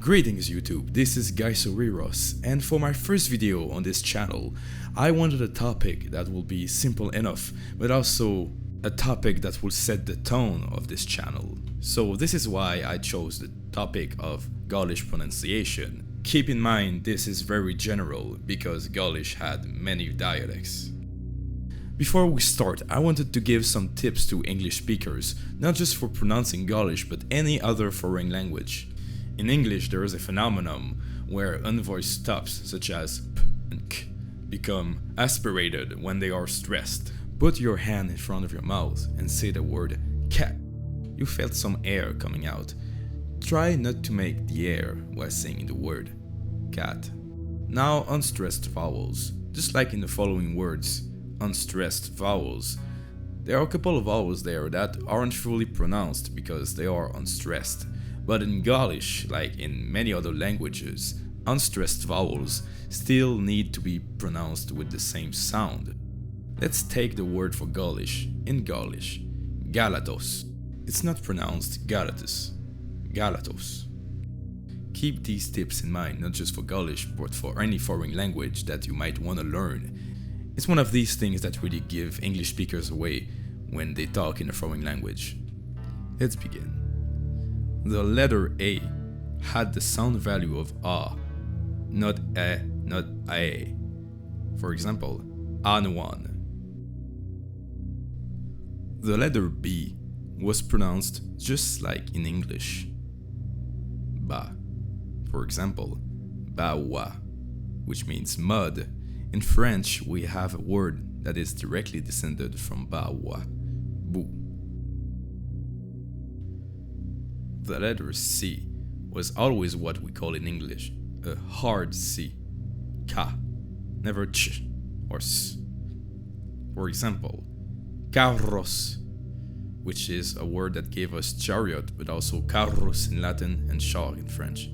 Greetings YouTube, this is Gaisoriros, and for my first video on this channel, I wanted a topic that will be simple enough, but also a topic that will set the tone of this channel. So this is why I chose the topic of Gaulish pronunciation. Keep in mind this is very general because Gaulish had many dialects. Before we start, I wanted to give some tips to English speakers, not just for pronouncing Gaulish but any other foreign language. In English, there is a phenomenon where unvoiced stops, such as p and k, become aspirated when they are stressed. Put your hand in front of your mouth and say the word cat. You felt some air coming out. Try not to make the air while saying the word cat. Now, unstressed vowels. Just like in the following words, unstressed vowels. There are a couple of vowels there that aren't fully pronounced because they are unstressed. But in Gaulish, like in many other languages, unstressed vowels still need to be pronounced with the same sound. Let's take the word for Gaulish in Gaulish, Galatos. It's not pronounced Galatus, Galatos. Keep these tips in mind not just for Gaulish but for any foreign language that you might want to learn. It's one of these things that really give English speakers away when they talk in a foreign language. Let's begin. The letter A had the sound value of A, not A, not A. For example, Anwan. The letter B was pronounced just like in English. Ba. For example, bawa, which means mud. In French, we have a word that is directly descended from bawa, bou. The letter C was always what we call in English a hard C, ka, never ch or s. For example, carros, which is a word that gave us chariot, but also carros in Latin and char in French.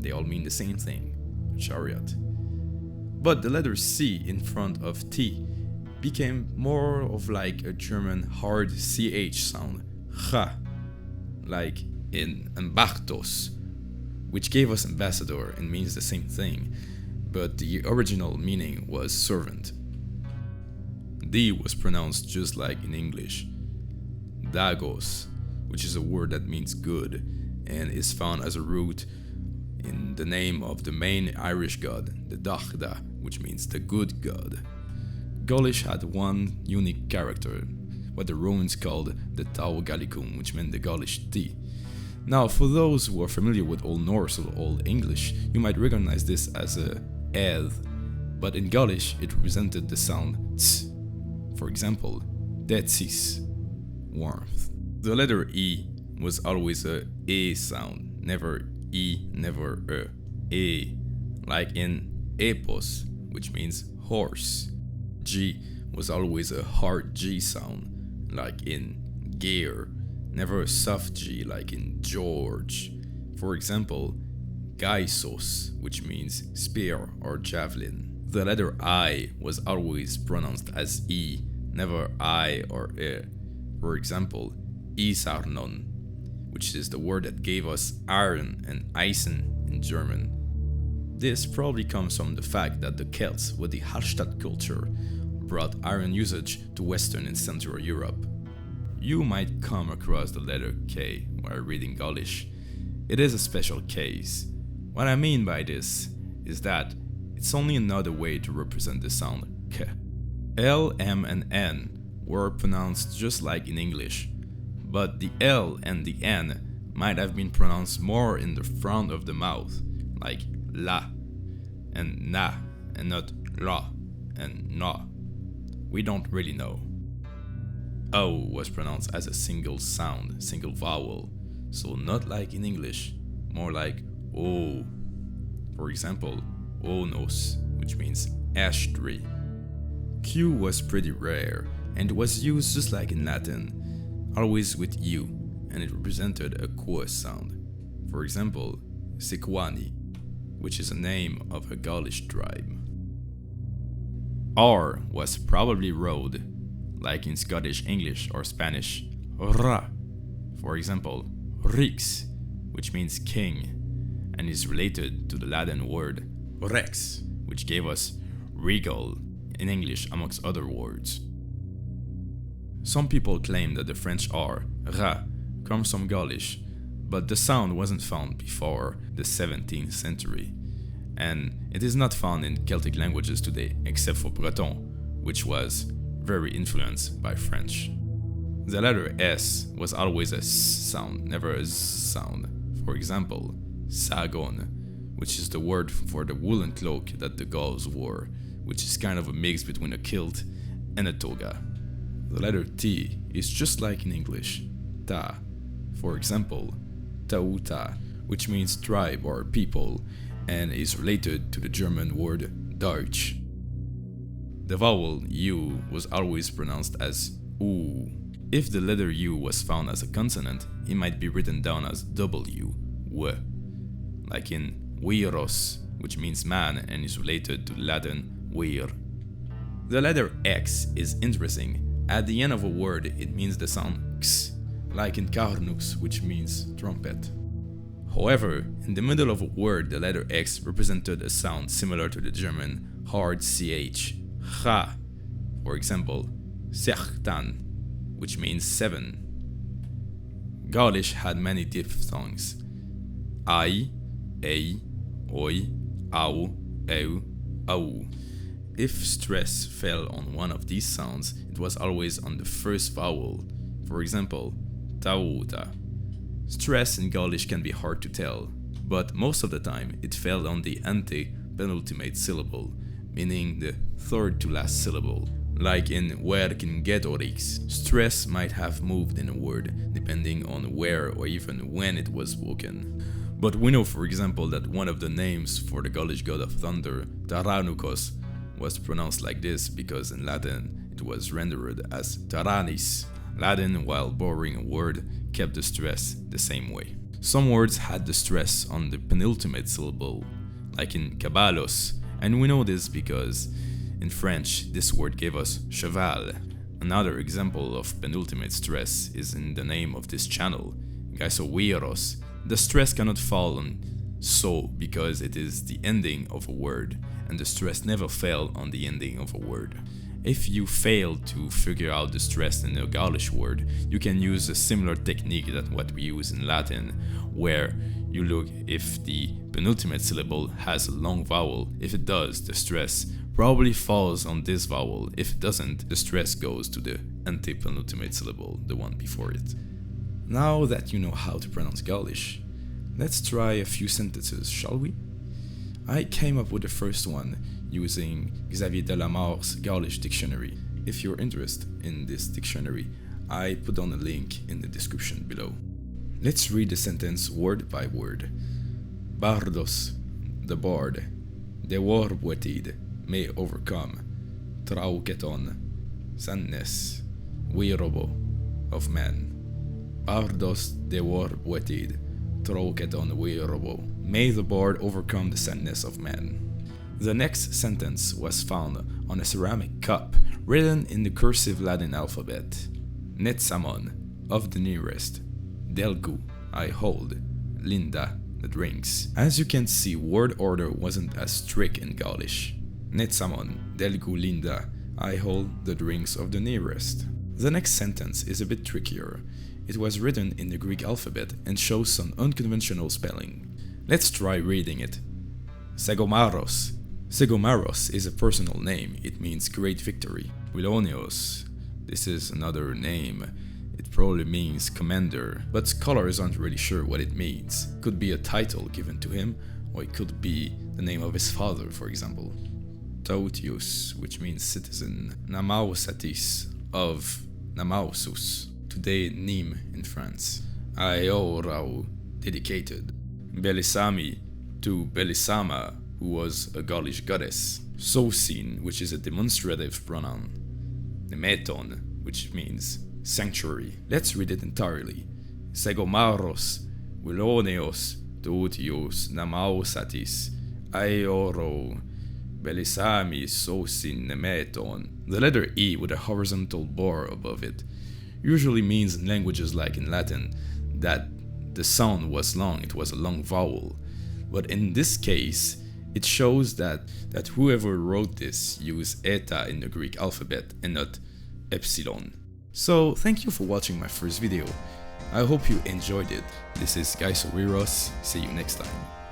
They all mean the same thing, chariot. But the letter C in front of T became more of like a German hard CH sound, cha, like in Ambachtos, which gave us ambassador and means the same thing, but the original meaning was servant. D was pronounced just like in English, Dagos, which is a word that means good and is found as a root in the name of the main Irish god, the Dachda, which means the good god. Gaulish had one unique character, what the Romans called the Tau Gallicum, which meant the Gaulish T. Now, for those who are familiar with Old Norse or Old English, you might recognize this as a eth, but in Gaulish it represented the sound ts. For example, detsis, warmth. The letter E was always a E sound, never E, never E, like in epos, which means horse. G was always a hard G sound, like in gear, never a soft G like in George. For example, gaisos, which means spear or javelin. The letter I was always pronounced as E, never I or E. For example, isarnon, which is the word that gave us iron and eisen in German. This probably comes from the fact that the Celts with the Hallstatt culture brought iron usage to Western and Central Europe. You might come across the letter K while reading Gaulish. It is a special case. What I mean by this is that it's only another way to represent the sound K. L, M, and N were pronounced just like in English, but the L and the N might have been pronounced more in the front of the mouth, like la and na, and not la and na. We don't really know. O was pronounced as a single sound, single vowel, so not like in English, more like O. For example, onos, which means ash tree. Q was pretty rare and was used just like in Latin, always with U, and it represented a quo sound. For example, Sequani, which is a name of a Gaulish tribe. R was probably road, like in Scottish English or Spanish, ra. For example, rix, which means king, and is related to the Latin word rex, which gave us regal in English amongst other words. Some people claim that the French R, ra, comes from Gaulish, but the sound wasn't found before the 17th century, and it is not found in Celtic languages today except for Breton, which was very influenced by French. The letter S was always a S sound, never a Z sound. For example, sagon, which is the word for the woolen cloak that the Gauls wore, which is kind of a mix between a kilt and a toga. The letter T is just like in English, ta. For example, tauta, which means tribe or people, and is related to the German word Deutsch. The vowel U was always pronounced as U. If the letter U was found as a consonant, it might be written down as W, W, like in viros, which means man and is related to Latin vir. The letter X is interesting. At the end of a word, it means the sound X, like in carnux, which means trumpet. However, in the middle of a word, the letter X represented a sound similar to the German hard CH, cha. For example, sechtan, which means 7. Gaulish had many diphthongs: I, a, oi, au, eu, au. If stress fell on one of these sounds, it was always on the first vowel. For example, tauta. Stress in Gaulish can be hard to tell, but most of the time it fell on the ante-penultimate syllable, meaning the third to last syllable. Like in Vercingetorix, stress might have moved in a word depending on where or even when it was spoken. But we know, for example, that one of the names for the Gaulish god of thunder, Taranucos, was pronounced like this because in Latin it was rendered as Taranis. Latin, while borrowing a word, kept the stress the same way. Some words had the stress on the penultimate syllable, like in caballos, and we know this because in French this word gave us cheval. Another example of penultimate stress is in the name of this channel, Gaisoviros. The stress cannot fall on so because it is the ending of a word, and the stress never fell on the ending of a word. If you fail to figure out the stress in a Gaulish word, you can use a similar technique than what we use in Latin, where you look if the penultimate syllable has a long vowel. If it does, the stress probably falls on this vowel. If it doesn't, the stress goes to the antepenultimate syllable, the one before it. Now that you know how to pronounce Gaulish, let's try a few sentences, shall we? I came up with the first one using Xavier Delamarre's Gaulish dictionary. If you're interested in this dictionary, I put on a link in the description below. Let's read the sentence word by word. Bardos, the bard, de warbuetid, may overcome, trauketon, sadness, virobo, of man. Bardos de warbuetid, trauketon virobo, may the bard overcome the sadness of man. The next sentence was found on a ceramic cup written in the cursive Latin alphabet. Netsamon, of the nearest. Delgu, I hold. Linda, the drinks. As you can see, word order wasn't as strict in Gaulish. Netsamon, Delgu, Linda, I hold the drinks of the nearest. The next sentence is a bit trickier. It was written in the Greek alphabet and shows some unconventional spelling. Let's try reading it. Segomaros. Segomaros is a personal name. It means great victory. Wilonios. This is another name. It probably means commander, but scholars aren't really sure what it means. It could be a title given to him, or it could be the name of his father, for example. Tautius, which means citizen. Namausatis, of Namausus, today Nîmes in France. Aeorau, dedicated. Belisami, to Belisama, who was a Gaulish goddess. Sosin, which is a demonstrative pronoun. Nemeton, which means sanctuary. Let's read it entirely. Segomaros, Wiloneos, Tautios, Namausatis, Aeoro, Belisami, Sosin, Nemeton. The letter E with a horizontal bar above it usually means in languages like in Latin that the sound was long, it was a long vowel. but in this case, it shows that whoever wrote this used eta in the Greek alphabet and not epsilon. So thank you for watching my first video. I hope you enjoyed it. This is Gaisowiros. See you next time.